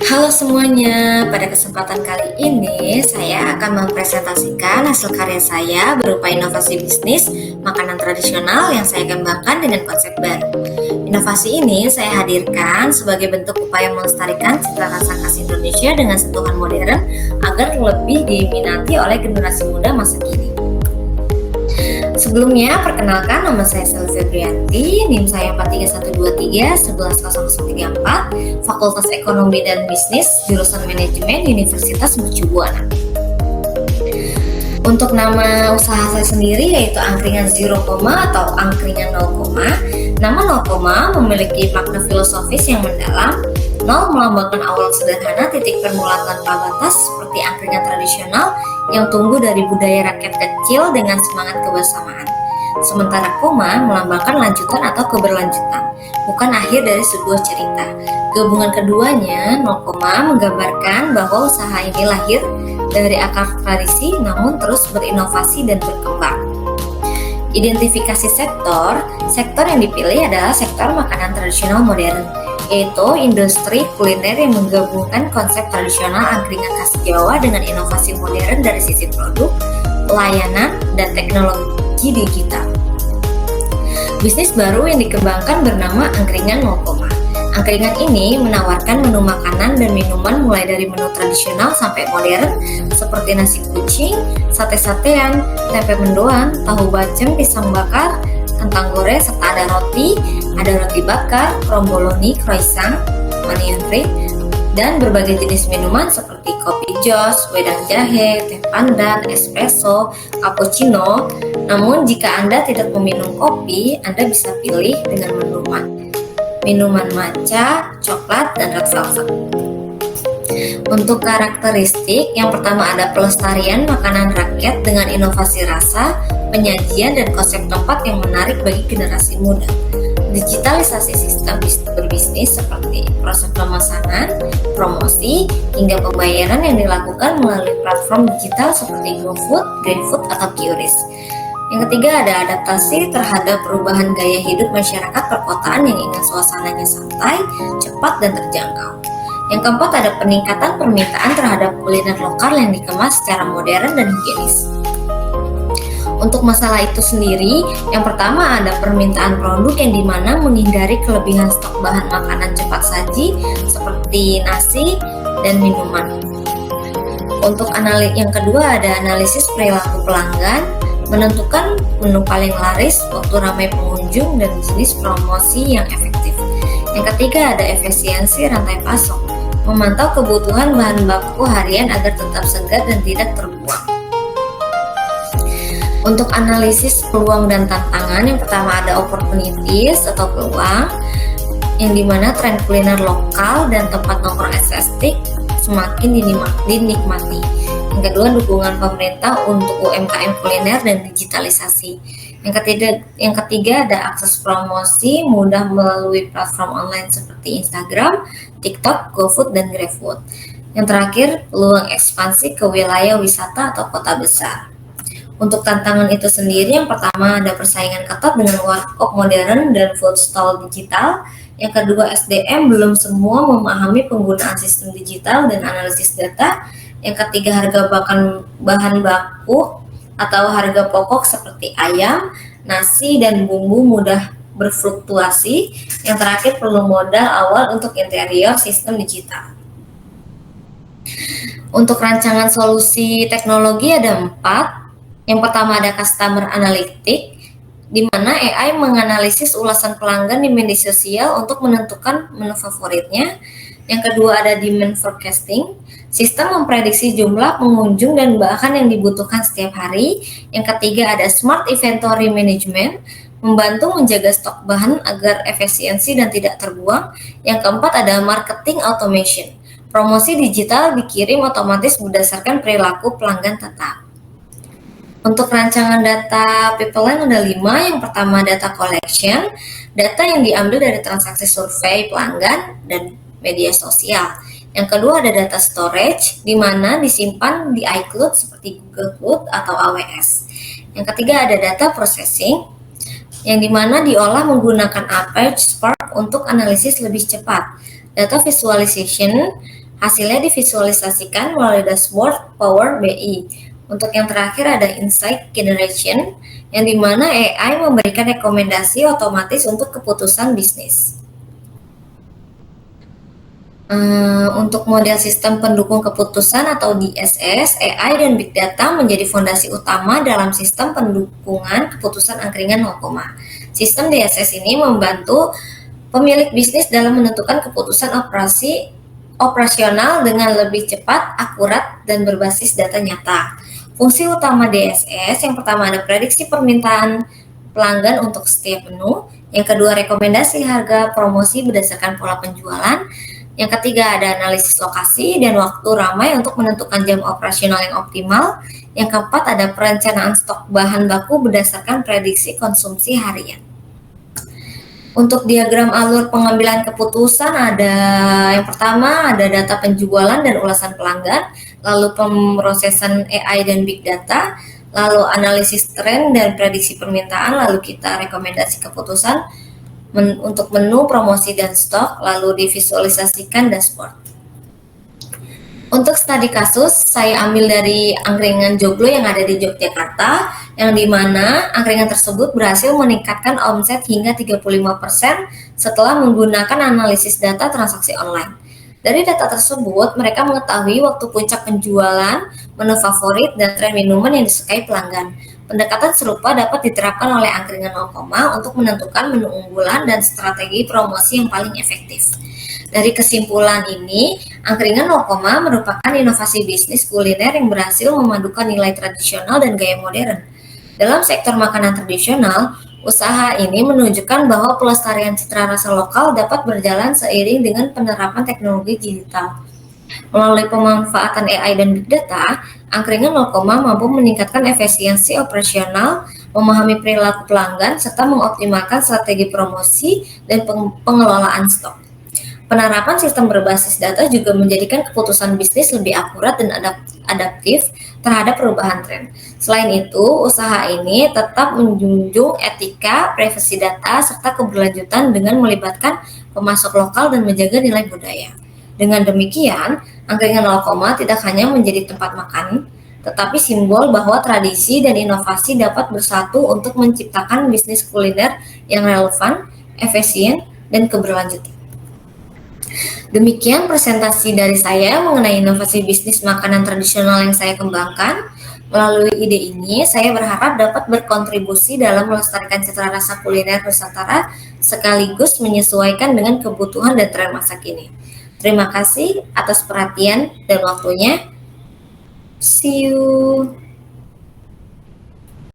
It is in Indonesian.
Halo semuanya, pada kesempatan kali ini saya akan mempresentasikan hasil karya saya berupa inovasi bisnis makanan tradisional yang saya kembangkan dengan konsep baru. Inovasi ini saya hadirkan sebagai bentuk upaya melestarikan cita rasa khas Indonesia dengan sentuhan modern agar lebih diminati oleh generasi muda masa kini. Sebelumnya, perkenalkan nama saya Sally Febrianti, NIM saya 43123 110034, Fakultas Ekonomi dan Bisnis, jurusan Manajemen Universitas Mercu Buana. Untuk nama usaha saya sendiri yaitu angkringan 0, atau angkringan 0, nama 0, memiliki makna filosofis yang mendalam. 0 melambangkan awal sederhana, titik permulaan tanpa batas seperti angkringan tradisional yang tumbuh dari budaya rakyat kecil dengan semangat kebersamaan. Sementara koma melambangkan lanjutan atau keberlanjutan, bukan akhir dari sebuah cerita. Gabungan keduanya, 0, menggambarkan bahwa usaha ini lahir dari akar tradisi namun terus berinovasi dan berkembang. Identifikasi sektor yang dipilih adalah sektor makanan tradisional modern, yaitu industri kuliner yang menggabungkan konsep tradisional angkringan khas Jawa dengan inovasi modern dari sisi produk, pelayanan, dan teknologi digital. Bisnis baru yang dikembangkan bernama Angkringan 0. Angkringan ini menawarkan menu makanan dan minuman mulai dari menu tradisional sampai modern seperti nasi kucing, sate-satean, tempe mendoan, tahu bacem, pisang bakar, kentang goreng, serta ada roti bakar, kromboloni, croissant, onion ring, dan berbagai jenis minuman seperti kopi jos, wedang jahe, teh pandan, espresso, cappuccino. Namun jika Anda tidak meminum kopi, Anda bisa pilih dengan minuman matcha, coklat, dan red velvet. Untuk karakteristik, yang pertama ada pelestarian makanan rakyat dengan inovasi rasa, penyajian, dan konsep tempat yang menarik bagi generasi muda. Digitalisasi sistem berbisnis seperti proses pemesanan, promosi, hingga pembayaran yang dilakukan melalui platform digital seperti GoFood, GreenFood, atau QRIS. Yang ketiga ada adaptasi terhadap perubahan gaya hidup masyarakat perkotaan yang ingin suasananya santai, cepat, dan terjangkau. Yang keempat ada peningkatan permintaan terhadap kuliner lokal yang dikemas secara modern dan higienis. Untuk masalah itu sendiri, yang pertama ada permintaan produk yang dimana menghindari kelebihan stok bahan makanan cepat saji seperti nasi dan minuman. Untuk yang kedua ada analisis perilaku pelanggan, menentukan menu paling laris, waktu ramai pengunjung, dan jenis promosi yang efektif. Yang ketiga ada efisiensi rantai pasok, memantau kebutuhan bahan baku harian agar tetap segar dan tidak terbuang. Untuk analisis peluang dan tantangan, yang pertama ada opportunities atau peluang, yang dimana tren kuliner lokal dan tempat nongkrong estetik semakin dinikmati. Yang kedua, dukungan pemerintah untuk UMKM kuliner dan digitalisasi. Yang ketiga ada akses promosi mudah melalui platform online seperti Instagram, TikTok, GoFood, dan GrabFood. Yang terakhir, peluang ekspansi ke wilayah wisata atau kota besar. Untuk tantangan itu sendiri, yang pertama ada persaingan ketat dengan warkop modern dan food stall digital. Yang kedua, SDM belum semua memahami penggunaan sistem digital dan analisis data. Yang ketiga, harga bahan baku atau harga pokok seperti ayam, nasi, dan bumbu mudah berfluktuasi. Yang terakhir, perlu modal awal untuk interior sistem digital. Untuk rancangan solusi teknologi ada 4. Yang pertama ada customer analytics, di mana AI menganalisis ulasan pelanggan di media sosial untuk menentukan menu favoritnya. Yang kedua ada demand forecasting, sistem memprediksi jumlah pengunjung dan bahan yang dibutuhkan setiap hari. Yang ketiga ada smart inventory management, membantu menjaga stok bahan agar efisiensi dan tidak terbuang. Yang keempat ada marketing automation, promosi digital dikirim otomatis berdasarkan perilaku pelanggan tetap. Untuk rancangan data pipeline ada 5. Yang pertama data collection, data yang diambil dari transaksi survei pelanggan dan media sosial. Yang kedua ada data storage, di mana disimpan di iCloud seperti Google Cloud atau AWS. Yang ketiga ada data processing, yang dimana diolah menggunakan Apache Spark untuk analisis lebih cepat. Data visualization Hasilnya divisualisasikan melalui dashboard Power BI. Untuk yang terakhir ada Insight Generation, yang dimana AI memberikan rekomendasi otomatis untuk keputusan bisnis. Untuk model sistem pendukung keputusan atau DSS, AI dan Big Data menjadi fondasi utama dalam sistem pendukungan keputusan angkringan 0, Sistem DSS ini membantu pemilik bisnis dalam menentukan keputusan operasional dengan lebih cepat, akurat, dan berbasis data nyata. Fungsi utama DSS yang pertama ada prediksi permintaan pelanggan untuk setiap menu, yang kedua rekomendasi harga promosi berdasarkan pola penjualan, yang ketiga ada analisis lokasi dan waktu ramai untuk menentukan jam operasional yang optimal, yang keempat ada perencanaan stok bahan baku berdasarkan prediksi konsumsi harian. Untuk diagram alur pengambilan keputusan ada yang pertama ada data penjualan dan ulasan pelanggan, lalu pemrosesan AI dan Big Data, lalu analisis tren dan prediksi permintaan, lalu kita rekomendasi keputusan untuk menu, promosi, dan stok, lalu divisualisasikan dashboard. Untuk studi kasus, saya ambil dari angkringan Joglo yang ada di Yogyakarta, yang dimana angkringan tersebut berhasil meningkatkan omset hingga 35% setelah menggunakan analisis data transaksi online. Dari data tersebut, mereka mengetahui waktu puncak penjualan, menu favorit, dan tren minuman yang disukai pelanggan. Pendekatan serupa dapat diterapkan oleh angkringan 0, untuk menentukan menu unggulan dan strategi promosi yang paling efektif. Dari kesimpulan ini, angkringan 0, merupakan inovasi bisnis kuliner yang berhasil memadukan nilai tradisional dan gaya modern. Dalam sektor makanan tradisional, usaha ini menunjukkan bahwa pelestarian citra rasa lokal dapat berjalan seiring dengan penerapan teknologi digital. Melalui pemanfaatan AI dan Big Data, angkringan 0, mampu meningkatkan efisiensi operasional, memahami perilaku pelanggan, serta mengoptimalkan strategi promosi dan pengelolaan stok. Penerapan sistem berbasis data juga menjadikan keputusan bisnis lebih akurat dan adaptif terhadap perubahan tren. Selain itu, usaha ini tetap menjunjung etika, privasi data, serta keberlanjutan dengan melibatkan pemasok lokal dan menjaga nilai budaya. Dengan demikian, angkringan 0, tidak hanya menjadi tempat makan, tetapi simbol bahwa tradisi dan inovasi dapat bersatu untuk menciptakan bisnis kuliner yang relevan, efisien, dan keberlanjutan. Demikian presentasi dari saya mengenai inovasi bisnis makanan tradisional yang saya kembangkan. Melalui ide ini, saya berharap dapat berkontribusi dalam melestarikan cita rasa kuliner Nusantara sekaligus menyesuaikan dengan kebutuhan dan tren masa kini. Terima kasih atas perhatian dan waktunya. See you.